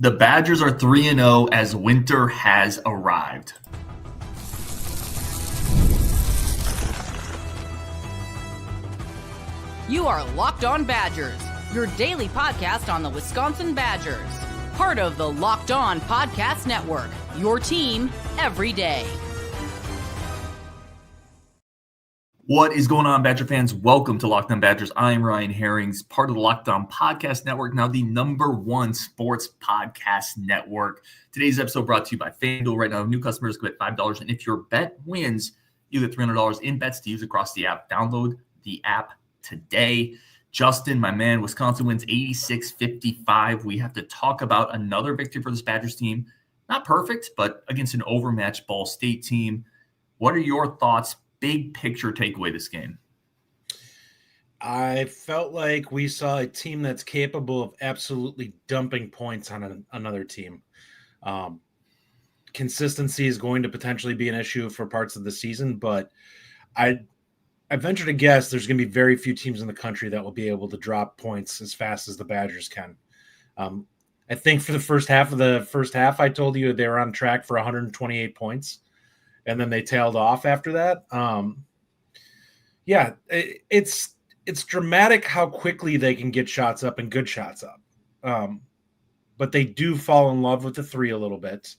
The Badgers are 3-0 as winter has arrived. You are Locked On Badgers, your daily podcast on the Wisconsin Badgers. Part of the Locked On Podcast Network, your team every day. What is going on, Badger fans? Welcome to Locked On Badgers. I am Ryan Herrings, part of the Locked On Podcast Network, now the #1 sports podcast network. Today's episode brought to you by FanDuel. Right now, new customers can bet $5, and if your bet wins, you get $300 in bets to use across the app. Download the app today. Justin, my man, Wisconsin wins 86-55. We have to talk about another victory for this Badgers team. Not perfect, but against an overmatched Ball State team. What are your thoughts? Big picture takeaway this game. I felt like we saw a team that's capable of absolutely dumping points on another team. Consistency is going to potentially be an issue for parts of the season, but I venture to guess there's going to be very few teams in the country that will be able to drop points as fast as the Badgers can. I think for the first half, I told you they were on track for 128 points. And then they tailed off after that. It's dramatic how quickly they can get shots up and good shots up. But they do fall in love with the three a little bit,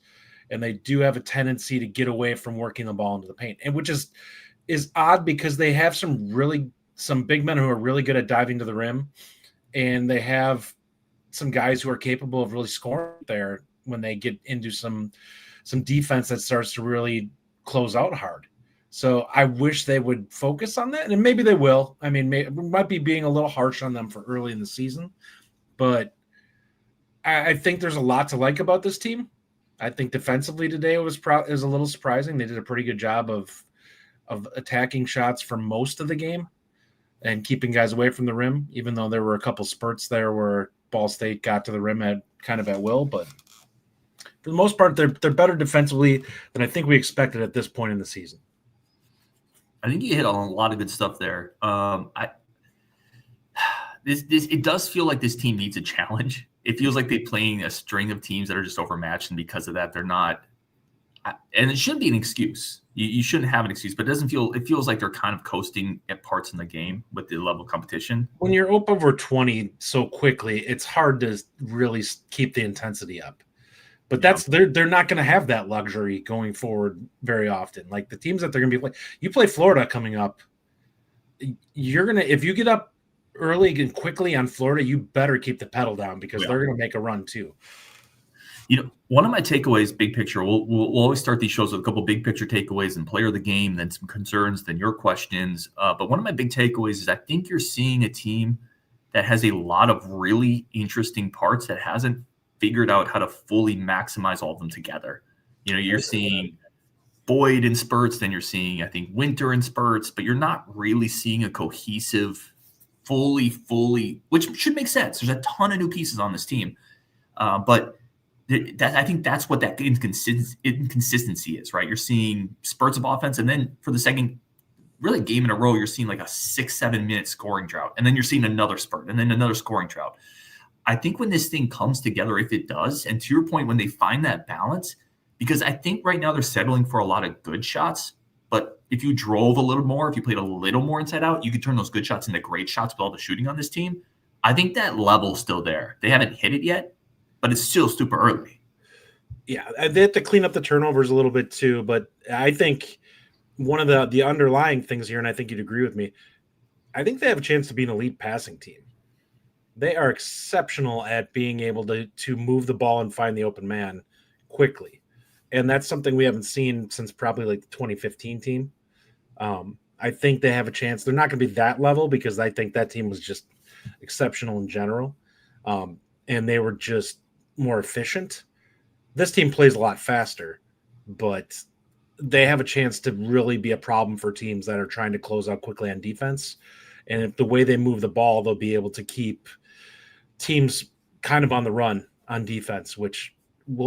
and they do have a tendency to get away from working the ball into the paint, and which is odd because they have some big men who are really good at diving to the rim, and they have some guys who are capable of really scoring there when they get into some defense that starts to really close out hard. So I wish they would focus on that, and maybe they will. I mean, we might be being a little harsh on them for early in the season, but I think there's a lot to like about this team. I think defensively today it was a little surprising. They did a pretty good job of attacking shots for most of the game and keeping guys away from the rim, even though there were a couple spurts there where Ball State got to the rim at will, but for the most part, they're better defensively than I think we expected at this point in the season. I think you hit on a lot of good stuff there. It does feel like this team needs a challenge. It feels like they're playing a string of teams that are just overmatched, and because of that, they're not. And it shouldn't be an excuse. You shouldn't have an excuse, but it feels like they're kind of coasting at parts in the game with the level of competition. When you're up over 20 so quickly, it's hard to really keep the intensity up. But they're not going to have that luxury going forward very often. Like the teams that they're going to be playing, you play Florida coming up. If you get up early and quickly on Florida, you better keep the pedal down because they're going to make a run too. One of my takeaways, big picture, we'll always start these shows with a couple big picture takeaways and player of the game, then some concerns, then your questions. But one of my big takeaways is I think you're seeing a team that has a lot of really interesting parts that hasn't figured out how to fully maximize all of them together. You're seeing Boyd in spurts, then you're seeing, I think, Winter in spurts, but you're not really seeing a cohesive, fully, which should make sense. There's a ton of new pieces on this team. But I think that's what that inconsistency is, right? You're seeing spurts of offense, and then for the second really game in a row, you're seeing like a 6-7 minute scoring drought, and then you're seeing another spurt, and then another scoring drought. I think when this thing comes together, if it does, and to your point, when they find that balance, because I think right now they're settling for a lot of good shots, but if you drove a little more, if you played a little more inside out, you could turn those good shots into great shots with all the shooting on this team. I think that level's still there. They haven't hit it yet, but it's still super early. Yeah, they have to clean up the turnovers a little bit too, but I think one of the underlying things here, and I think you'd agree with me, I think they have a chance to be an elite passing team. They are exceptional at being able to move the ball and find the open man quickly. And that's something we haven't seen since probably like the 2015 team. I think they have a chance. They're not going to be that level because I think that team was just exceptional in general. And they were just more efficient. This team plays a lot faster, but they have a chance to really be a problem for teams that are trying to close out quickly on defense. And if the way they move the ball, they'll be able to keep teams kind of on the run on defense, which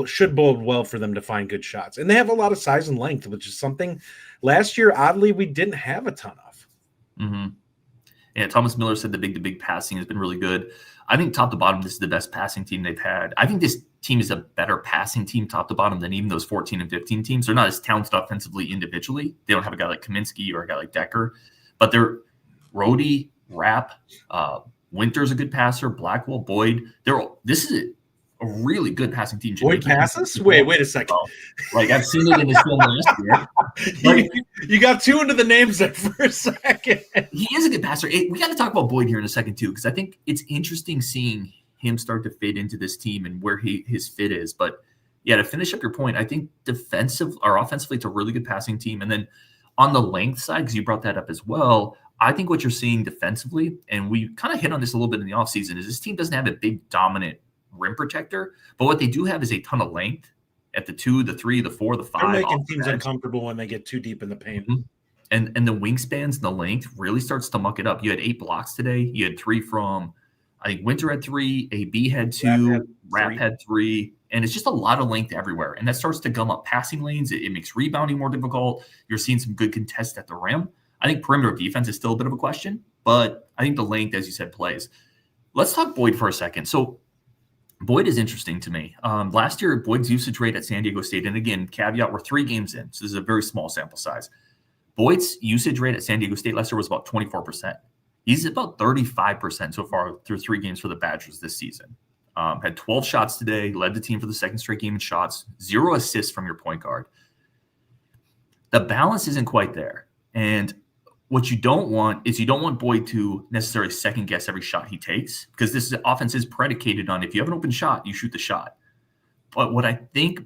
should bode well for them to find good shots. And they have a lot of size and length, which is something last year, oddly, we didn't have a ton of. Mm-hmm. Yeah, Thomas Miller said the big passing has been really good. I think top to bottom, this is the best passing team they've had. I think this team is a better passing team top to bottom than even those 14 and 15 teams. They're not as talented offensively individually. They don't have a guy like Kaminsky or a guy like Decker, but they're Rhodey, Rapp, Winter's a good passer, Blackwell, Boyd. This is a really good passing team. Boyd passes? Wait a second. Like I've seen it in his film last year. You got two into the names there for a second. He is a good passer. We got to talk about Boyd here in a second too, because I think it's interesting seeing him start to fit into this team and where his fit is. But yeah, to finish up your point, I think offensively, it's a really good passing team. And then on the length side, because you brought that up as well, I think what you're seeing defensively, and we kind of hit on this a little bit in the offseason, is this team doesn't have a big dominant rim protector, but what they do have is a ton of length at the 2, the 3, the 4, the 5. They're making teams uncomfortable when they get too deep in the paint. Mm-hmm. And the wingspans and the length really starts to muck it up. You had 8 blocks today. You had 3 from, I think Winter had 3, AB had 2, Rapp had 3, and it's just a lot of length everywhere. And that starts to gum up passing lanes. It makes rebounding more difficult. You're seeing some good contests at the rim. I think perimeter defense is still a bit of a question, but I think the length, as you said, plays. Let's talk Boyd for a second. So Boyd is interesting to me. Last year, Boyd's usage rate at San Diego State, and again, caveat, we're 3 games in, so this is a very small sample size. Boyd's usage rate at San Diego State last year was about 24%. He's about 35% so far through 3 games for the Badgers this season. Had 12 shots today, led the team for the second straight game in shots, 0 assists from your point guard. The balance isn't quite there. And what you don't want is Boyd to necessarily second guess every shot he takes, because this offense is predicated on if you have an open shot, you shoot the shot. But what I think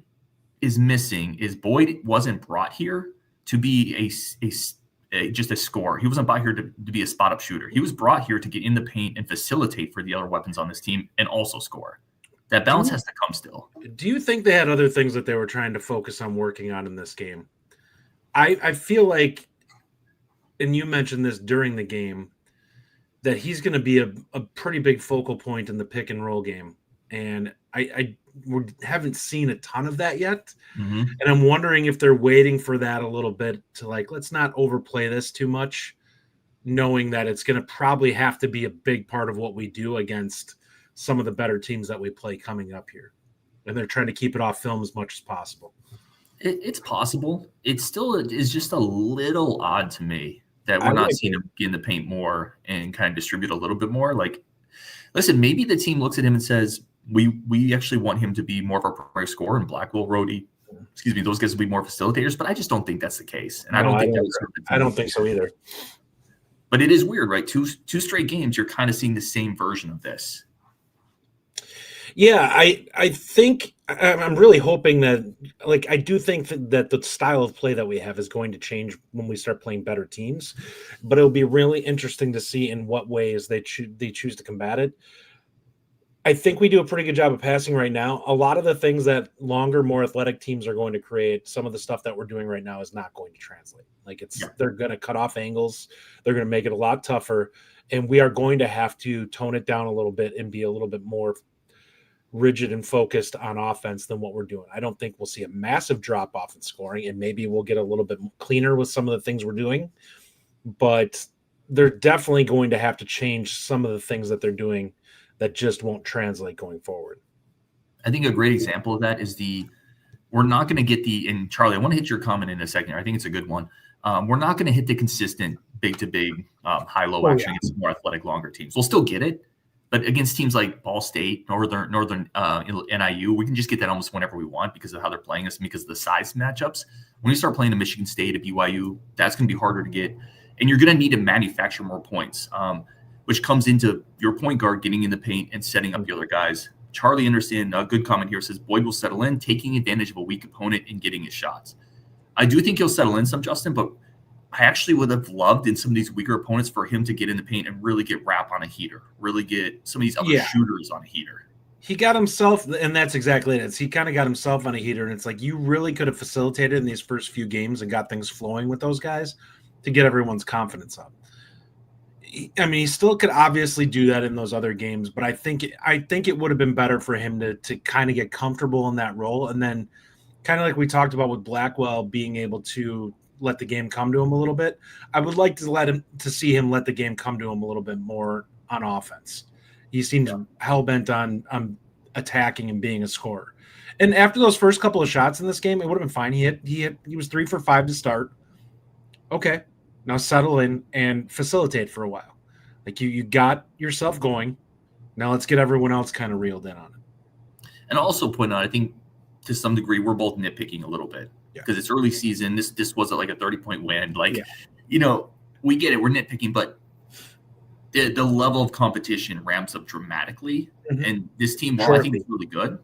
is missing is Boyd wasn't brought here to be just a scorer. He wasn't brought here to be a spot up shooter. He was brought here to get in the paint and facilitate for the other weapons on this team and also score. That balance has to come still. Do you think they had other things that they were trying to focus on working on in this game? I feel like, and you mentioned this during the game, that he's going to be a pretty big focal point in the pick and roll game. And I haven't seen a ton of that yet. Mm-hmm. And I'm wondering if they're waiting for that a little bit to let's not overplay this too much, knowing that it's going to probably have to be a big part of what we do against some of the better teams that we play coming up here. And they're trying to keep it off film as much as possible. It's possible. It still is just a little odd to me that we're not seeing him get in the paint more and kind of distribute a little bit more. Like, listen, maybe the team looks at him and says, we actually want him to be more of our primary scorer, and Blackwell, Rhodey, those guys will be more facilitators, but I just don't think that's the case. And I don't think so either. But it is weird, right? Two straight games, you're kind of seeing the same version of this. Yeah, I think I'm really hoping that, I do think that the style of play that we have is going to change when we start playing better teams, but it'll be really interesting to see in what ways they choose to combat it. I think we do a pretty good job of passing right now. A lot of the things that longer, more athletic teams are going to create, some of the stuff that we're doing right now is not going to translate. They're going to cut off angles. They're going to make it a lot tougher, and we are going to have to tone it down a little bit and be a little bit more rigid and focused on offense than what we're doing. I don't think we'll see a massive drop off in scoring, and maybe we'll get a little bit cleaner with some of the things we're doing, but they're definitely going to have to change some of the things that they're doing that just won't translate going forward. I think a great example of that is we're not going to get and Charlie, I want to hit your comment in a second. I think it's a good one. We're not going to hit the consistent big to big, high-low action against more athletic, longer teams. We'll still get it, but against teams like Ball State, Northern NIU, we can just get that almost whenever we want because of how they're playing us and because of the size matchups. When you start playing a Michigan State, a BYU, that's going to be harder to get, and you're going to need to manufacture more points, which comes into your point guard getting in the paint and setting up the other guys. Charlie Anderson, a good comment here, says Boyd will settle in, taking advantage of a weak opponent and getting his shots. I do think he'll settle in some, Justin, but I actually would have loved in some of these weaker opponents for him to get in the paint and really get Rapp on a heater, really get some of these other shooters on a heater. He got himself, and that's exactly it. He kind of got himself on a heater, and it's you really could have facilitated in these first few games and got things flowing with those guys to get everyone's confidence up. I mean, he still could obviously do that in those other games, but I think it would have been better for him to kind of get comfortable in that role, and then kind of like we talked about with Blackwell being able to let the game come to him a little bit. I would like to see him let the game come to him a little bit more on offense. He seems hell-bent on attacking and being a scorer. And after those first couple of shots in this game, it would have been fine. He was 3 for 5 to start. Okay, now settle in and facilitate for a while. Like you got yourself going. Now let's get everyone else kind of reeled in on it. And also point out, I think to some degree we're both nitpicking a little bit because it's early season. This wasn't like a 30-point win. Like, we get it. We're nitpicking, but the level of competition ramps up dramatically. Mm-hmm. And this team, while I think it's really good,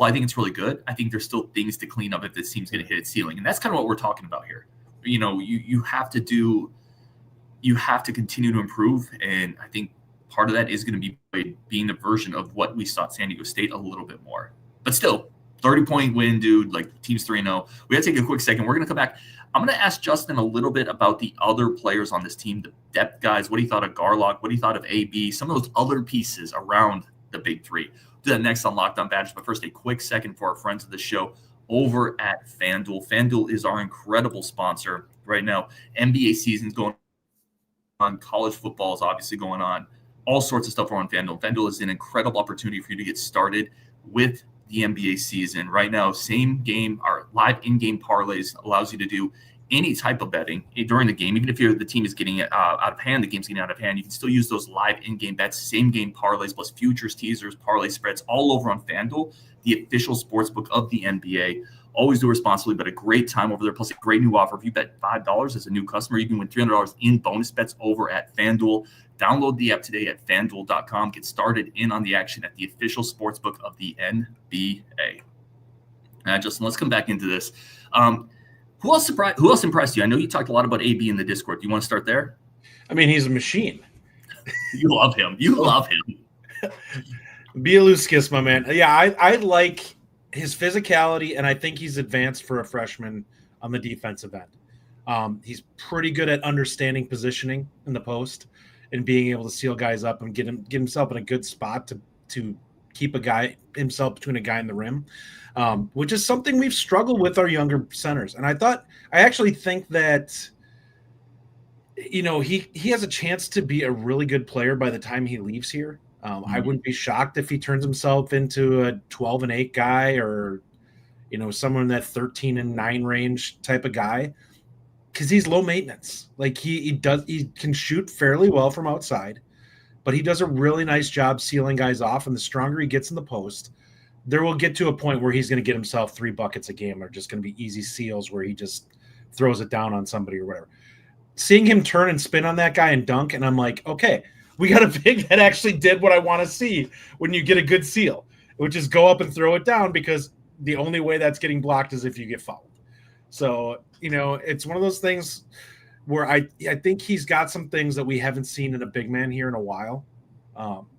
I think it's really good. I think there's still things to clean up if this team's going to hit its ceiling. And that's kind of what we're talking about here. You have to continue to improve. And I think part of that is going to be being the version of what we saw at San Diego State a little bit more. But still, 30-point win, dude, like team's 3-0. We got to take a quick second. We're going to come back. I'm going to ask Justin a little bit about the other players on this team, the depth guys, what he thought of Garlock, what he thought of AB, some of those other pieces around the big three. Do that next on Locked On Badgers. But first, a quick second for our friends of the show over at FanDuel. FanDuel is our incredible sponsor right now. NBA season's going on. College football is obviously going on. All sorts of stuff are on FanDuel. FanDuel is an incredible opportunity for you to get started with the NBA season. Right now, same game, our live in-game parlays allows you to do any type of betting during the game. Even if the team is getting out of hand, the game's getting out of hand, you can still use those live in-game bets, same game parlays, plus futures, teasers, parlay spreads, all over on FanDuel, the official sportsbook of the NBA. Always do responsibly, but a great time over there. Plus, a great new offer. If you bet $5 as a new customer, you can win $300 in bonus bets over at FanDuel. Download the app today at FanDuel.com. Get started in on the action at the official sportsbook of the NBA. Justin, let's come back into this. Who else impressed you? I know you talked a lot about AB in the Discord. Do you want to start there? I mean, he's a machine. You love him. You love him. Bialuskis, my man. Yeah, I like his physicality, and I think he's advanced for a freshman on the defensive end. He's pretty good at understanding positioning in the post and being able to seal guys up and get himself in a good spot to keep himself between a guy and the rim, which is something we've struggled with our younger centers. And I actually think that, he has a chance to be a really good player by the time he leaves here. I wouldn't be shocked if he turns himself into a 12-8 guy or, someone in that 13-9 range type of guy. Because he's low maintenance. Like he can shoot fairly well from outside, but he does a really nice job sealing guys off. And the stronger he gets in the post, there will get to a point where he's going to get himself 3 buckets a game, or just going to be easy seals where he just throws it down on somebody or whatever. Seeing him turn and spin on that guy and dunk, and I'm like, okay, we got a big that actually did what I want to see when you get a good seal, which is go up and throw it down, because the only way that's getting blocked is if you get fouled. So, it's one of those things where I think he's got some things that we haven't seen in a big man here in a while.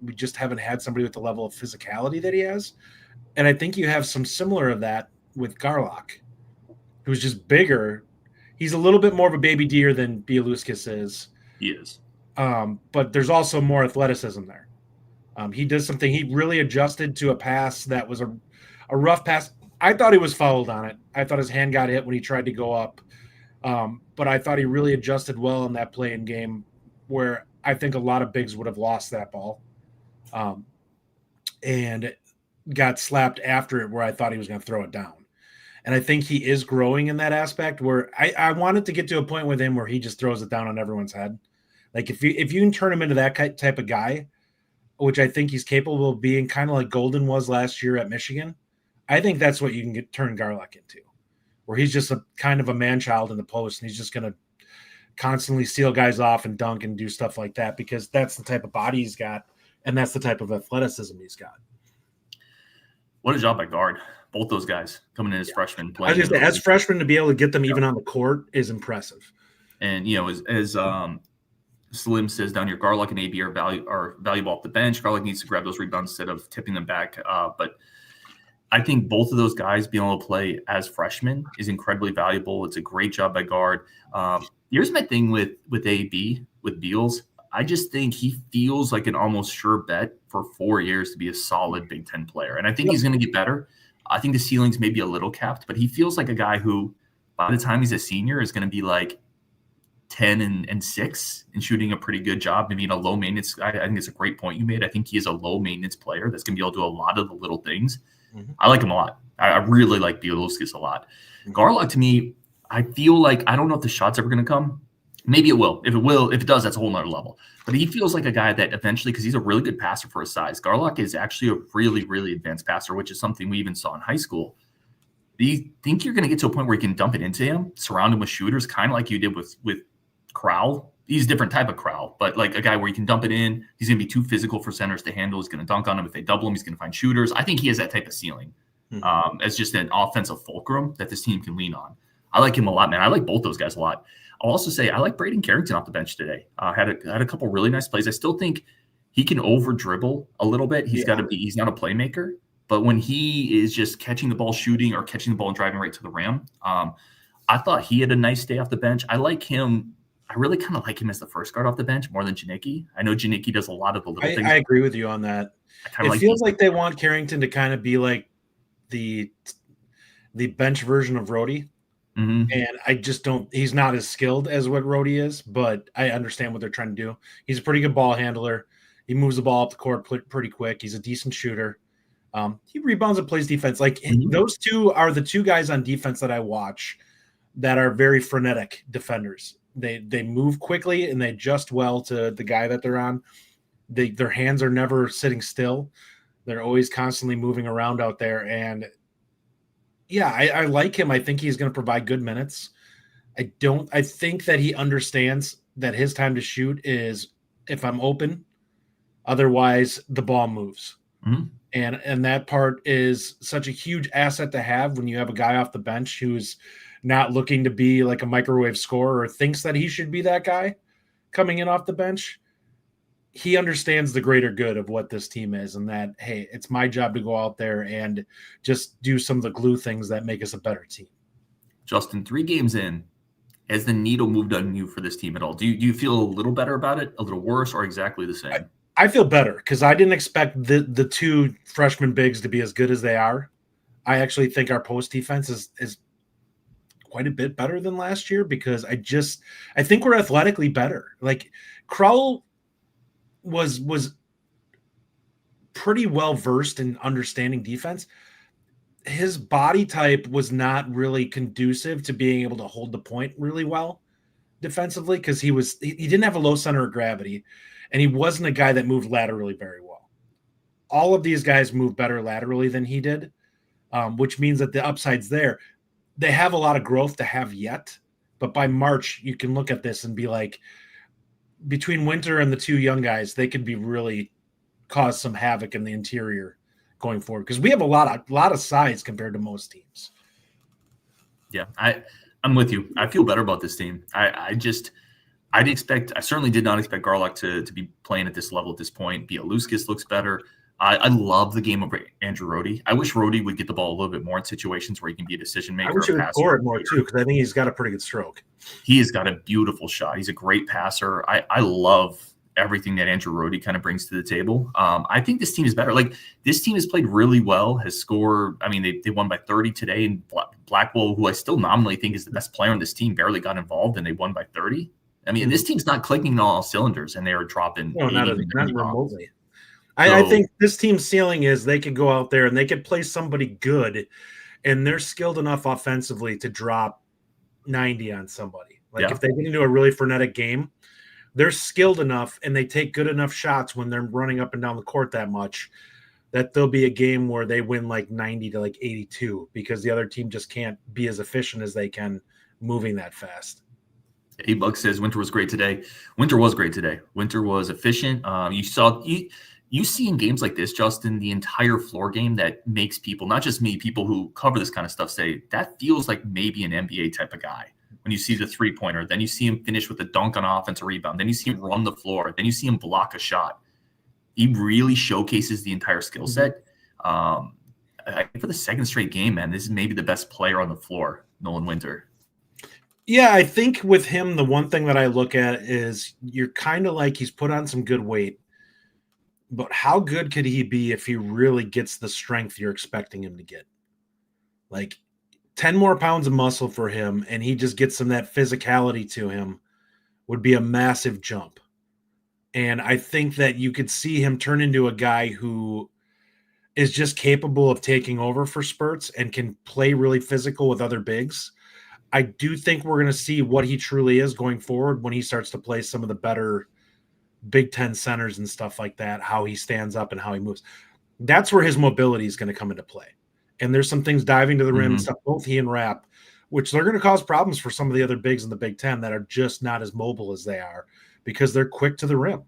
We just haven't had somebody with the level of physicality that he has. And I think you have some similar of that with Garlock, who's just bigger. He's a little bit more of a baby deer than Bialuskis is. He is. But there's also more athleticism there. He does something. He really adjusted to a pass that was a rough pass. I thought he was fouled on it. I thought his hand got hit when he tried to go up. But I thought he really adjusted well in that play in game, where I think a lot of bigs would have lost that ball. And got slapped after it, where I thought he was going to throw it down. And I think he is growing in that aspect, where I wanted to get to a point with him where he just throws it down on everyone's head. Like if you can turn him into that type of guy, which I think he's capable of being, kind of like Golden was last year at Michigan, I think that's what you can turn Garlock into, where he's just a kind of a man-child in the post, and he's just going to constantly seal guys off and dunk and do stuff like that, because that's the type of body he's got, and that's the type of athleticism he's got. What a job by guard. Both those guys coming in as freshmen. Playing as freshmen, to be able to get them even on the court is impressive. And, as Slim says down here, Garlock and AB are valuable off the bench. Garlock needs to grab those rebounds instead of tipping them back. But I think both of those guys being able to play as freshmen is incredibly valuable. It's a great job by guard. Here's my thing with AB, with Beals. I just think he feels like an almost sure bet for 4 years to be a solid Big Ten player. And I think he's going to get better. I think the ceiling's maybe a little capped, but he feels like a guy who, by the time he's a senior, is going to be like 10 and 6 and shooting a pretty good job. Maybe in a low maintenance. I think it's a great point you made. I think he is a low maintenance player that's going to be able to do a lot of the little things. Mm-hmm. I like him a lot. I really like Bielowskis a lot. Mm-hmm. Garlock, to me, I feel like I don't know if the shot's ever going to come. Maybe it will. If it does, that's a whole nother level. But he feels like a guy that eventually, because he's a really good passer for his size. Garlock is actually a really, really advanced passer, which is something we even saw in high school. Do you think you're going to get to a point where you can dump it into him, surround him with shooters, kind of like you did with Crowell? He's a different type of Crowell, but like a guy where you can dump it in. He's going to be too physical for centers to handle. He's going to dunk on him. If they double him, he's going to find shooters. I think he has that type of ceiling as just an offensive fulcrum that this team can lean on. I like him a lot, man. I like both those guys a lot. I'll also say I like Braden Carrington off the bench today. Had a couple really nice plays. I still think he can over dribble a little bit. He's not a playmaker, but when he is just catching the ball, shooting, or catching the ball and driving right to the rim, I thought he had a nice day off the bench. I like him. I really kind of like him as the first guard off the bench more than Janicki. I know Janicki does a lot of the little things. I agree with you on that. It feels like they want Carrington to kind of be like the bench version of Rhodey. Mm-hmm. And I just don't – he's not as skilled as what Rhodey is, but I understand what they're trying to do. He's a pretty good ball handler. He moves the ball up the court pretty quick. He's a decent shooter. He rebounds and plays defense. Like those two are the two guys on defense that I watch that are very frenetic defenders. They move quickly and they adjust well to the guy that they're on. Their hands are never sitting still. They're always constantly moving around out there. And yeah, I like him. I think he's going to provide good minutes. I think that he understands that his time to shoot is if I'm open, otherwise the ball moves. Mm-hmm. And that part is such a huge asset to have when you have a guy off the bench who's not looking to be like a microwave scorer or thinks that he should be that guy coming in off the bench. He understands the greater good of what this team is and that, hey, it's my job to go out there and just do some of the glue things that make us a better team. Justin, 3 games in, has the needle moved on you for this team at all? Do you feel a little better about it, a little worse, or exactly the same? I feel better because I didn't expect the 2 freshman bigs to be as good as they are. I actually think our post defense is quite a bit better than last year because I think we're athletically better. Like Crowell was pretty well versed in understanding defense. His body type was not really conducive to being able to hold the point really well defensively because he didn't have a low center of gravity and he wasn't a guy that moved laterally very well. All of these guys move better laterally than he did, which means that the upside's there. They have a lot of growth to have yet, but by March you can look at this and be like, between Winter and the 2 young guys, they could be really cause some havoc in the interior going forward because we have a lot of size compared to most teams. Yeah, I'm with you. I feel better about this team. I certainly did not expect Garlock to be playing at this level at this point. Bielowskis looks better. I love the game of Andrew Rhodey. I wish Rhodey would get the ball a little bit more in situations where he can be a decision maker. I wish he would score it more too, because I think he's got a pretty good stroke. He has got a beautiful shot. He's a great passer. I love everything that Andrew Rhodey kind of brings to the table. I think this team is better. Like this team has played really well, has scored. I mean, they won by 30 today, and Blackwell, who I still nominally think is the best player on this team, barely got involved, and they won by 30. I mean, this team's not clicking on all cylinders, and they are dropping. No, not remotely. I think this team's ceiling is they could go out there and they could play somebody good, and they're skilled enough offensively to drop 90 on somebody. Like if they get into a really frenetic game, they're skilled enough and they take good enough shots when they're running up and down the court that much that there'll be a game where they win like 90 to like 82 because the other team just can't be as efficient as they can moving that fast. A-Bug says Winter was great today. Winter was great today. Winter was efficient. You see in games like this, Justin, the entire floor game that makes people, not just me, people who cover this kind of stuff say that feels like maybe an NBA type of guy. When you see the 3-pointer, then you see him finish with a dunk on offensive rebound, then you see him run the floor, then you see him block a shot. He really showcases the entire skill set. For the second straight game, man, this is maybe the best player on the floor, Nolan Winter. Yeah, I think with him, the one thing that I look at is you're kind of like he's put on some good weight. But how good could he be if he really gets the strength you're expecting him to get? Like 10 more pounds of muscle for him, and he just gets some of that physicality to him. would be a massive jump. And I think that you could see him turn into a guy who is just capable of taking over for spurts and can play really physical with other bigs. I do think we're going to see what he truly is going forward when he starts to play some of the better Big Ten centers and stuff like that, how he stands up and how he moves. That's where his mobility is going to come into play. And there's some things diving to the rim and stuff, both he and Rapp, which they're going to cause problems for some of the other bigs in the Big Ten that are just not as mobile as they are because they're quick to the rim.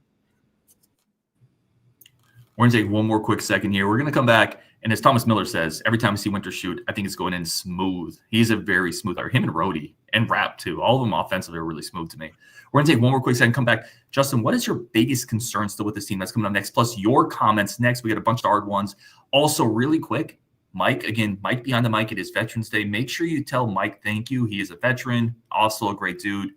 We're going to take one more quick second here. We're going to come back. And as Thomas Miller says, every time we see Winter shoot, I think it's going in smooth. He's a very smooth player. Him and Rhodey and Rapp too. All of them offensively are really smooth to me. We're going to take one more quick second, come back. Justin, what is your biggest concern still with this team that's coming up next? Plus your comments next. We got a bunch of hard ones. Also, really quick, Mike, again, Mike behind the mic. It is Veterans Day. Make sure you tell Mike thank you. He is a veteran, also a great dude.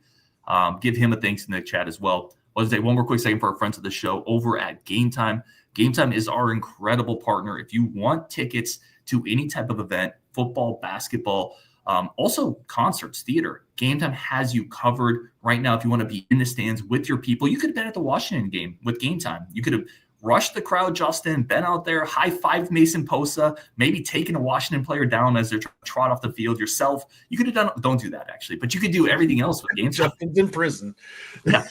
Give him a thanks in the chat as well. Let's take one more quick second for our friends of the show over at Gametime. Gametime is our incredible partner. If you want tickets to any type of event, football, basketball, also concerts, theater, Gametime has you covered right now. If you want to be in the stands with your people, you could have been at the Washington game with Gametime. You could have rushed the crowd, Justin, been out there, high-fived Mason Posa, maybe taken a Washington player down as they're trying to trot off the field yourself. You could have done – don't do that, actually. But you could do everything else with Gametime. Justin's in prison. Yeah.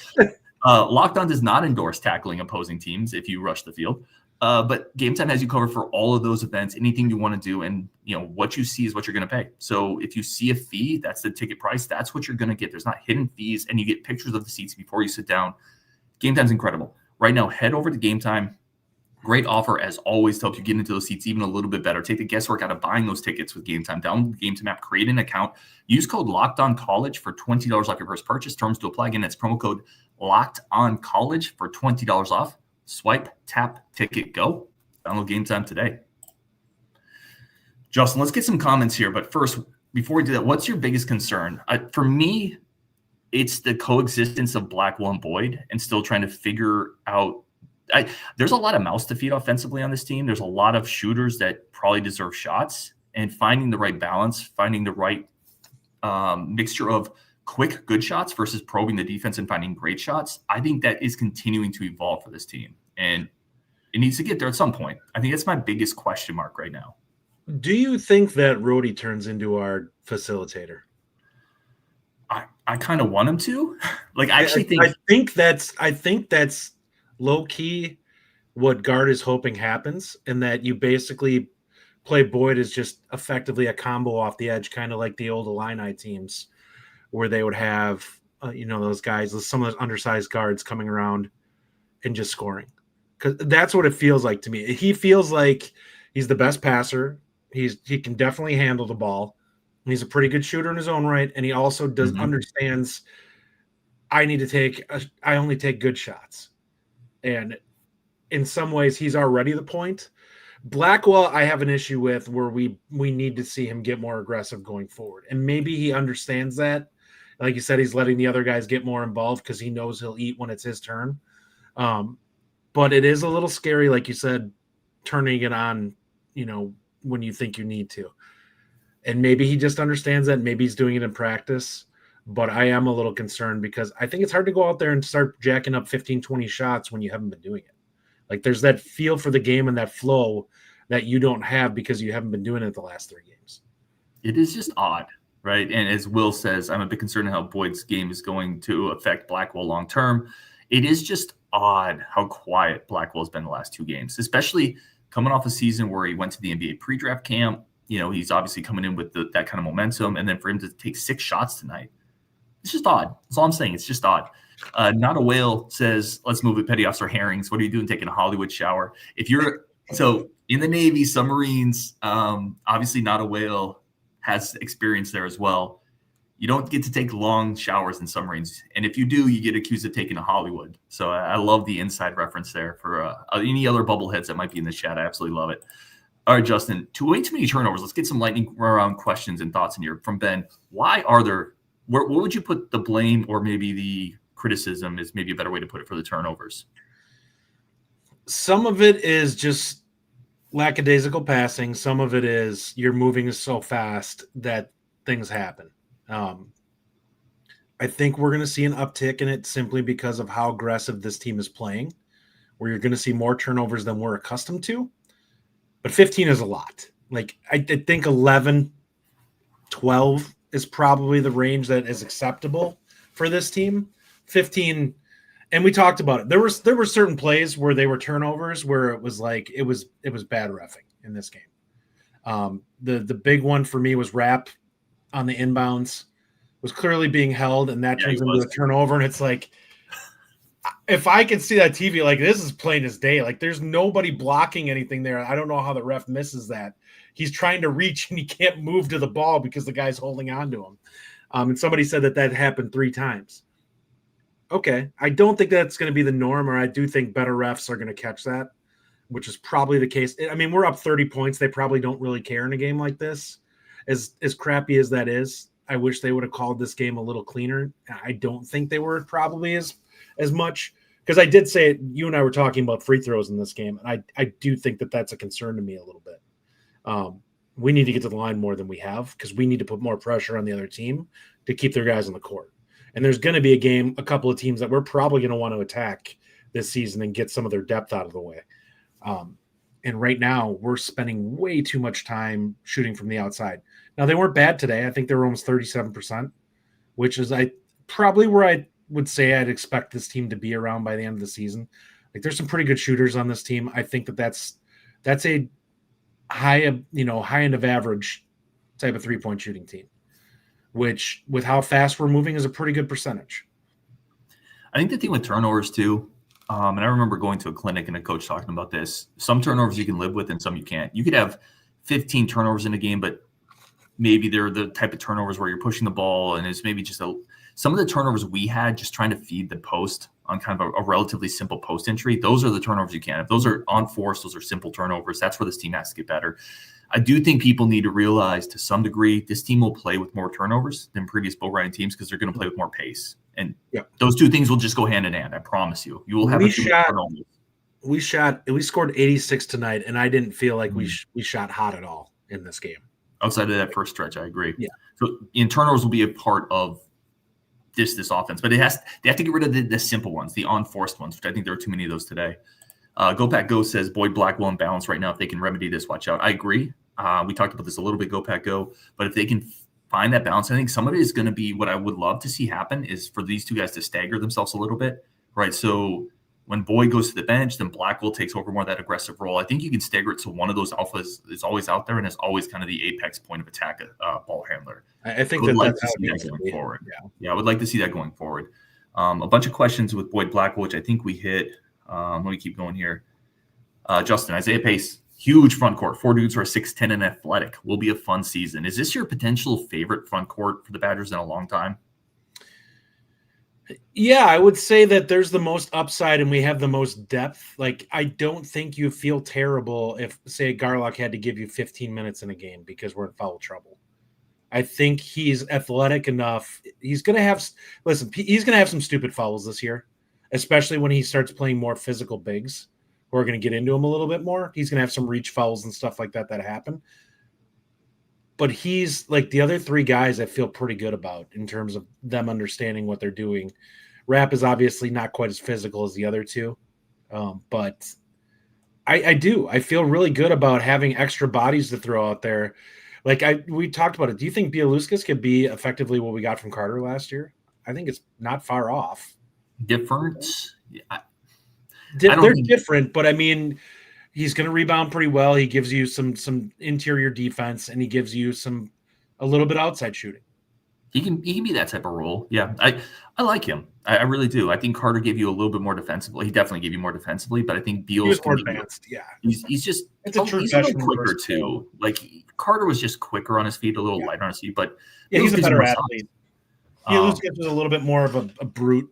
Locked On does not endorse tackling opposing teams if you rush the field. But Gametime has you covered for all of those events, anything you want to do. And, what you see is what you're going to pay. So if you see a fee, that's the ticket price. That's what you're going to get. There's not hidden fees, and you get pictures of the seats before you sit down. Gametime's incredible. Right now, head over to Gametime. Great offer, as always, to help you get into those seats even a little bit better. Take the guesswork out of buying those tickets with Gametime. Download the Gametime app, create an account. Use code LOCKEDONCollege for $20 off your first purchase. Terms to apply. Again, that's promo code LOCKEDONCollege for $20 off. Swipe, tap, ticket, go. Download Gametime today. Justin, let's get some comments here. But first, before we do that, what's your biggest concern? For me, it's the coexistence of Blackwell and Boyd and still trying to figure out. There's a lot of mouths to feed offensively on this team. There's a lot of shooters that probably deserve shots, and finding the right balance, finding the right mixture of quick, good shots versus probing the defense and finding great shots. I think that is continuing to evolve for this team, and it needs to get there at some point. I think that's my biggest question mark right now. Do you think that Rhodey turns into our facilitator? I kind of want him to. I actually think that's low key what Guard is hoping happens, and that you basically play Boyd as just effectively a combo off the edge, kind of like the old Illini teams where they would have, those guys, some of those undersized guards coming around and just scoring. Because that's what it feels like to me. He feels like he's the best passer. He can definitely handle the ball. He's a pretty good shooter in his own right, and he also understands I only take good shots. And in some ways, he's already the point. Blackwell, I have an issue with where we need to see him get more aggressive going forward. And maybe he understands that. Like you said, he's letting the other guys get more involved because he knows he'll eat when it's his turn. But it is a little scary, like you said, turning it on, when you think you need to. And maybe he just understands that. Maybe he's doing it in practice. But I am a little concerned because I think it's hard to go out there and start jacking up 15, 20 shots when you haven't been doing it. Like there's that feel for the game and that flow that you don't have because you haven't been doing it the last 3 games. It is just odd, right? And as Will says, I'm a bit concerned how Boyd's game is going to affect Blackwell long term. It is just odd how quiet Blackwell's been the last 2 games, especially coming off a season where he went to the NBA pre-draft camp. He's obviously coming in with that kind of momentum. And then for him to take 6 shots tonight, it's just odd. That's all I'm saying. It's just odd. Not a Whale says, let's move with Petty Officer Herrings. What are you doing taking a Hollywood shower? So in the Navy, submarines, obviously Not a Whale has experience there as well. You don't get to take long showers in submarines. And if you do, you get accused of taking a Hollywood. So I love the inside reference there for any other bubbleheads that might be in the chat. I absolutely love it. All right, Justin, way too many turnovers. Let's get some lightning round questions and thoughts in here from Ben. Why are there – what would you put the blame or maybe the criticism is maybe a better way to put it for the turnovers? Some of it is just lackadaisical passing. Some of it is you're moving so fast that things happen. I think we're going to see an uptick in it simply because of how aggressive this team is playing, where you're going to see more turnovers than we're accustomed to. But 15 is a lot. Like, I think 11, 12 is probably the range that is acceptable for this team. 15, and we talked about it. There were certain plays where they were turnovers where it was like it was bad reffing in this game. The big one for me was Rapp on the inbounds was clearly being held, and that turns into a turnover. And it's like, if I could see that TV, like, this is plain as day. Like, there's nobody blocking anything there. I don't know how the ref misses that. He's trying to reach and he can't move to the ball because the guy's holding on to him. And somebody said that happened 3 times. Okay. I don't think that's going to be the norm, or I do think better refs are going to catch that, which is probably the case. I mean, we're up 30 points. They probably don't really care in a game like this. As crappy as that is, I wish they would have called this game a little cleaner. I don't think they were probably as much, because I did say it, you and I were talking about free throws in this game, and I do think that that's a concern to me a little bit. We need to get to the line more than we have, because we need to put more pressure on the other team to keep their guys on the court. And there's going to be a couple of teams that we're probably going to want to attack this season and get some of their depth out of the way. And right now we're spending way too much time shooting from the outside. Now, they weren't bad today. I think they were almost 37%, which is probably where I would say I'd expect this team to be around by the end of the season. Like, there's some pretty good shooters on this team. I think that's a high end of average type of 3-point shooting team, which, with how fast we're moving, is a pretty good percentage. I think the thing with turnovers too, and I remember going to a clinic and a coach talking about this. Some turnovers you can live with and some you can't. You could have 15 turnovers in a game, but maybe they're the type of turnovers where you're pushing the ball, and it's maybe just some of the turnovers we had just trying to feed the post on kind of a relatively simple post entry. Those are the turnovers you can. If those are unforced, those are simple turnovers. That's where this team has to get better. I do think people need to realize, to some degree, this team will play with more turnovers than previous bull riding teams, because they're going to play with more pace. And those two things will just go hand in hand. I promise you. You will have we scored 86 tonight, and I didn't feel like we shot hot at all in this game. Outside of that first stretch, I agree. Yeah. So turnovers will be a part of this offense, but they have to get rid of the simple ones, the unforced ones, which I think there are too many of those today. Go Pack Go says Boyd Blackwell in balance right now. If they can remedy this, watch out. I agree. We talked about this a little bit, Go Pack Go, but if they can find that balance, I think some of it is going to be what I would love to see happen is for these two guys to stagger themselves a little bit, right? So when Boyd goes to the bench, then Blackwell takes over more of that aggressive role. I think you can stagger it so one of those alphas is always out there and is always kind of the apex point of attack ball handler. I think that's how it needs going forward. Yeah, I would like to see that going forward. A bunch of questions with Boyd Blackwell, which I think we hit. Let me keep going here. Justin, Isaiah Pace, huge front court. 4 dudes who are 6'10" and athletic. Will be a fun season. Is this your potential favorite front court for the Badgers in a long time? Yeah, I would say that there's the most upside and we have the most depth. Like, I don't think you feel terrible if, say, Garlock had to give you 15 minutes in a game because we're in foul trouble. I think he's athletic enough. He's going to have some stupid fouls this year, especially when he starts playing more physical bigs who are going to get into him a little bit more. He's going to have some reach fouls and stuff like that happen. But he's like the other 3 guys I feel pretty good about in terms of them understanding what they're doing. Rapp is obviously not quite as physical as the other 2. But I feel really good about having extra bodies to throw out there. Like we talked about it. Do you think Bialuskas could be effectively what we got from Carter last year? I think it's not far off. Different? They're different, but I mean, he's going to rebound pretty well. He gives you some interior defense, and he gives you a little bit outside shooting. He can be that type of role. Yeah, I like him. I really do. I think Carter gave you a little bit more defensively. He definitely gave you more defensively, but I think Beal's more advanced. Yeah, he's just he's a little quicker too. Like Carter was just quicker on his feet, a little lighter on his feet, but he's a better athlete. Bialuskas was a little bit more of a brute.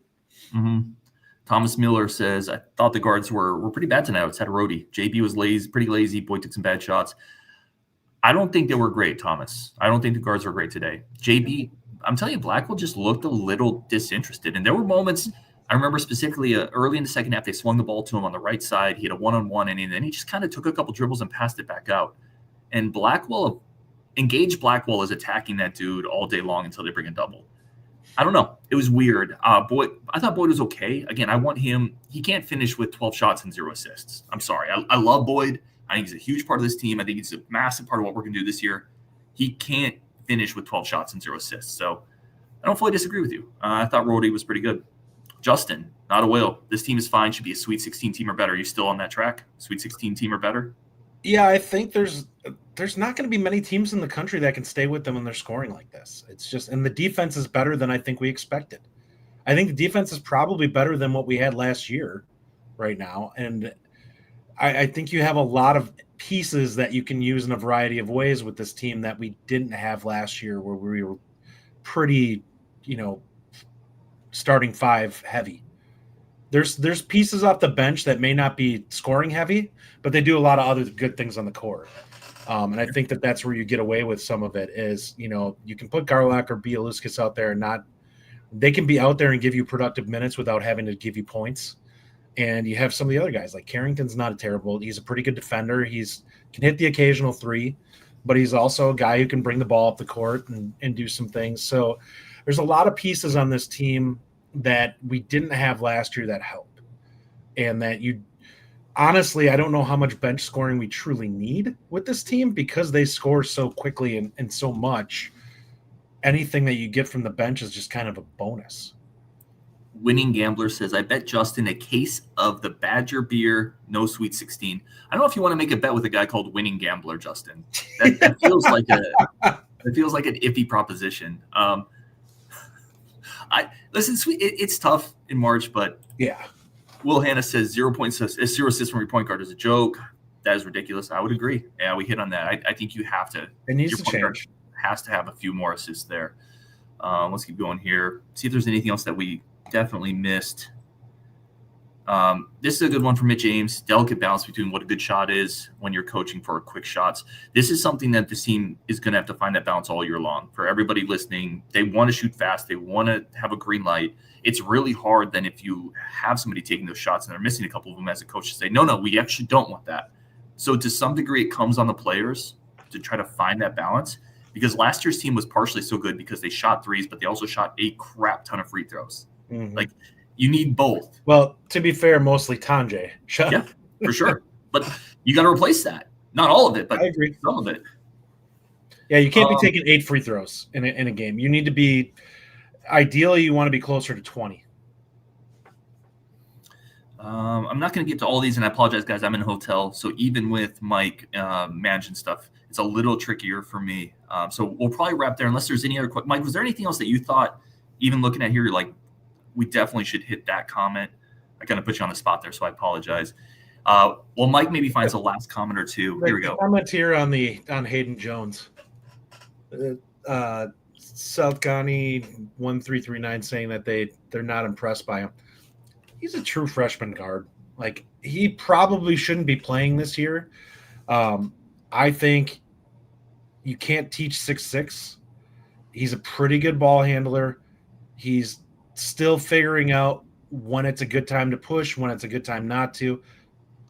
Mm-hmm. Thomas Miller says, I thought the guards were pretty bad tonight. It's had a roadie. JB was pretty lazy. Boyd took some bad shots. I don't think they were great, Thomas. I don't think the guards were great today. JB, I'm telling you, Blackwell just looked a little disinterested. And there were moments, I remember specifically early in the second half, they swung the ball to him on the right side. He had a one-on-one, and then he just kind of took a couple dribbles and passed it back out. And Blackwell, engaged Blackwell is attacking that dude all day long until they bring a double. I don't know. It was weird. Boyd, I thought Boyd was okay. Again, I want him. He can't finish with 12 shots and 0 assists. I'm sorry. I love Boyd. I think he's a huge part of this team. I think he's a massive part of what we're going to do this year. He can't finish with 12 shots and 0 assists. So I don't fully disagree with you. I thought Rhodey was pretty good. Justin, not a whale. This team is fine. Should be a Sweet 16 team or better. Are you still on that track? Sweet 16 team or better? Yeah, I think there's not going to be many teams in the country that can stay with them when they're scoring like this. It's just, and the defense is better than I think we expected. I think the defense is probably better than what we had last year right now. And I think you have a lot of pieces that you can use in a variety of ways with this team that we didn't have last year, where we were pretty, starting five heavy. There's pieces off the bench that may not be scoring heavy, but they do a lot of other good things on the court. And I think that's where you get away with some of it is, you can put Garlock or Bialuskas out there and they can be out there and give you productive minutes without having to give you points. And you have some of the other guys like Carrington's not he's a pretty good defender. Can hit the occasional three, but he's also a guy who can bring the ball up the court and do some things. So there's a lot of pieces on this team that we didn't have last year that help. And that honestly, I don't know how much bench scoring we truly need with this team because they score so quickly and so much. Anything that you get from the bench is just kind of a bonus. Winning Gambler says, I bet Justin a case of the Badger beer, no Sweet 16. I don't know if you want to make a bet with a guy called Winning Gambler, Justin. That feels like an iffy proposition. It's tough in March, but yeah. Will Hanna says 0 assists from your point guard is a joke. That is ridiculous. I would agree. Yeah, we hit on that. I think you have to. It needs to change. Has to have a few more assists there. Let's keep going here. See if there's anything else that we definitely missed. This is a good one for Mitch Ames. Delicate balance between what a good shot is when you're coaching for quick shots. This is something that the team is going to have to find that balance all year long. For everybody listening, they want to shoot fast. They want to have a green light. It's really hard then if you have somebody taking those shots and they're missing a couple of them as a coach to say, no, we actually don't want that. So to some degree, it comes on the players to try to find that balance, because last year's team was partially so good because they shot threes, but they also shot a crap ton of free throws. Mm-hmm. Like, you need both. Well, to be fair, mostly Tanjay. Yeah, for sure. But you got to replace that. Not all of it, but I agree. Some of it. Yeah, you can't be taking 8 free throws in a game. You need to be – ideally, you want to be closer to 20. I'm not going to get to all these, and I apologize, guys. I'm in a hotel, so even with Mike managing stuff, it's a little trickier for me. So we'll probably wrap there unless there's any other – Mike, was there anything else that you thought, even looking at here, you're like, we definitely should hit that comment? I kind of put you on the spot there, so I apologize. Well, Mike maybe finds a last comment or two. Here we go. Comment here on Hayden Jones. South County 1339 saying that they're not impressed by him. He's a true freshman guard. Like, he probably shouldn't be playing this year. I think you can't teach 6'6". He's a pretty good ball handler. He's still figuring out when it's a good time to push, when it's a good time not to.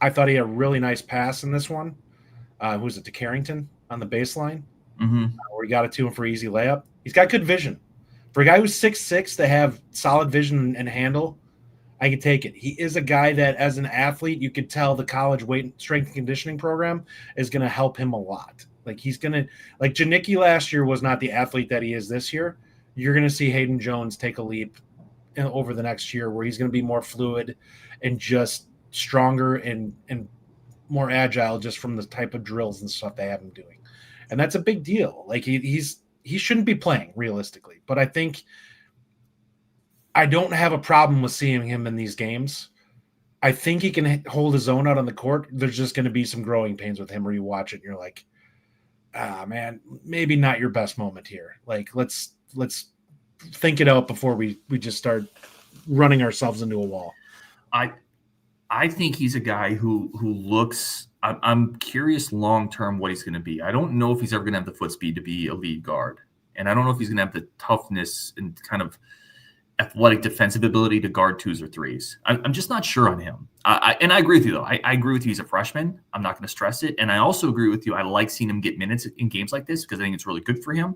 I thought he had a really nice pass in this one. Who was it, to Carrington on the baseline? Mm-hmm. Where he got it to him for easy layup. He's got good vision. For a guy who's 6'6" to have solid vision and handle, I can take it. He is a guy that, as an athlete, you could tell the college strength and conditioning program is going to help him a lot. Like, he's going to – like, Janicki last year was not the athlete that he is this year. You're going to see Hayden Jones take a leap over the next year where he's going to be more fluid and just stronger and more agile just from the type of drills and stuff they have him doing. And that's a big deal. Like, he shouldn't be playing realistically, but I think I don't have a problem with seeing him in these games. I think he can hold his own out on the court. There's just going to be some growing pains with him where you watch it and you're like, man, maybe not your best moment here. Like, let's think it out before we just start running ourselves into a wall. I think he's a guy who looks – I'm curious long-term what he's going to be. I don't know if he's ever going to have the foot speed to be a lead guard. And I don't know if he's going to have the toughness and kind of athletic defensive ability to guard twos or threes. I'm just not sure on him. And I agree with you, though. I agree with you. He's a freshman. I'm not going to stress it. And I also agree with you. I like seeing him get minutes in games like this because I think it's really good for him.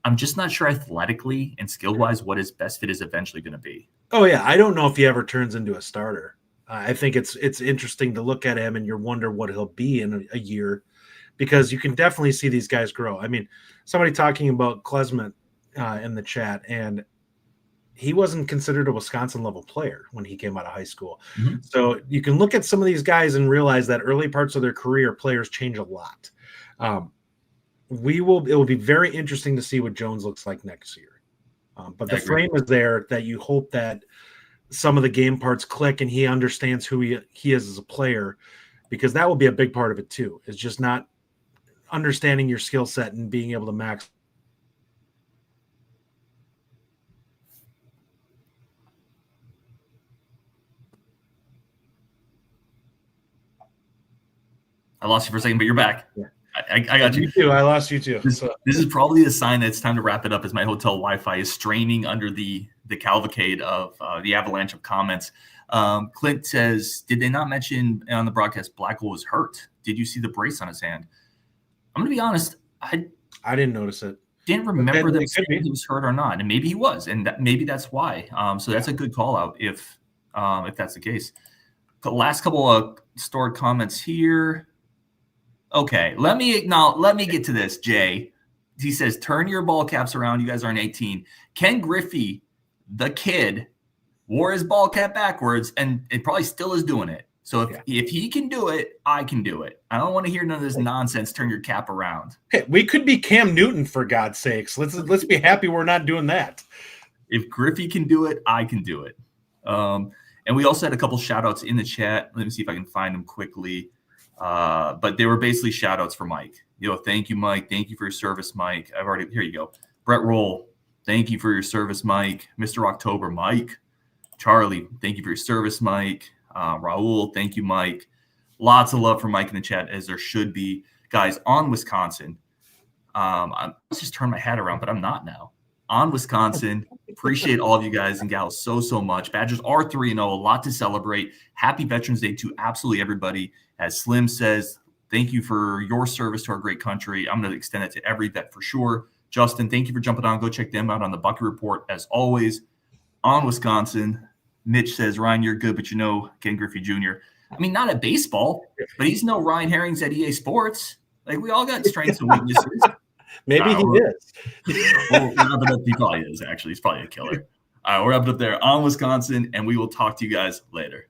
I'm just not sure athletically and skill-wise what his best fit is eventually going to be. Oh, yeah. I don't know if he ever turns into a starter. I think it's interesting to look at him and you wonder what he'll be in a year, because you can definitely see these guys grow. I mean, somebody talking about Klesmet in the chat, and he wasn't considered a Wisconsin-level player when he came out of high school. Mm-hmm. So you can look at some of these guys and realize that early parts of their career, players change a lot. It will be very interesting to see what Jones looks like next year. But the frame is there that you hope that some of the game parts click and he understands who he is as a player, because that will be a big part of it too. It's just not understanding your skill set and being able to max. I lost you for a second, but you're back. Yeah. I got you. You too. I lost you too. This is probably a sign that it's time to wrap it up, as my hotel Wi-Fi is straining under the cavalcade of the avalanche of comments. Clint says, did they not mention on the broadcast Blackwell was hurt? Did you see the brace on his hand? I'm going to be honest. I didn't notice it. Didn't remember them saying he was hurt or not. And maybe he was. And maybe that's why. So that's a good call out if that's the case. The last couple of stored comments here. Okay, let me get to this, Jay. He says, turn your ball caps around. You guys aren't 18. Ken Griffey, the kid, wore his ball cap backwards, and it probably still is doing it. So if he can do it, I can do it. I don't want to hear none of this nonsense, turn your cap around. Hey, we could be Cam Newton, for God's sakes. Let's be happy we're not doing that. If Griffey can do it, I can do it. And we also had a couple shout-outs in the chat. Let me see if I can find them quickly. But they were basically shout outs for Mike. Thank you, Mike. Thank you for your service, Mike. Here you go. Brett Roll, thank you for your service, Mike. Mr. October, Mike. Charlie, thank you for your service, Mike. Raul, thank you, Mike. Lots of love for Mike in the chat, as there should be. Guys, on Wisconsin, let's just turn my hat around, but I'm not now. On Wisconsin, appreciate all of you guys and gals so much. Badgers are 3-0, a lot to celebrate. Happy Veterans Day to absolutely everybody. As Slim says, thank you for your service to our great country. I'm going to extend it to every vet for sure. Justin, thank you for jumping on. Go check them out on the Bucket Report, as always. On Wisconsin, Mitch says, Ryan, you're good, but Ken Griffey Jr. I mean, not at baseball, but he's no Ryan Herrings at EA Sports. Like, we all got strengths and weaknesses. Maybe he is. We'll wrap it up. He probably is, actually. He's probably a killer. All right, we're wrapping up there on Wisconsin, and we will talk to you guys later.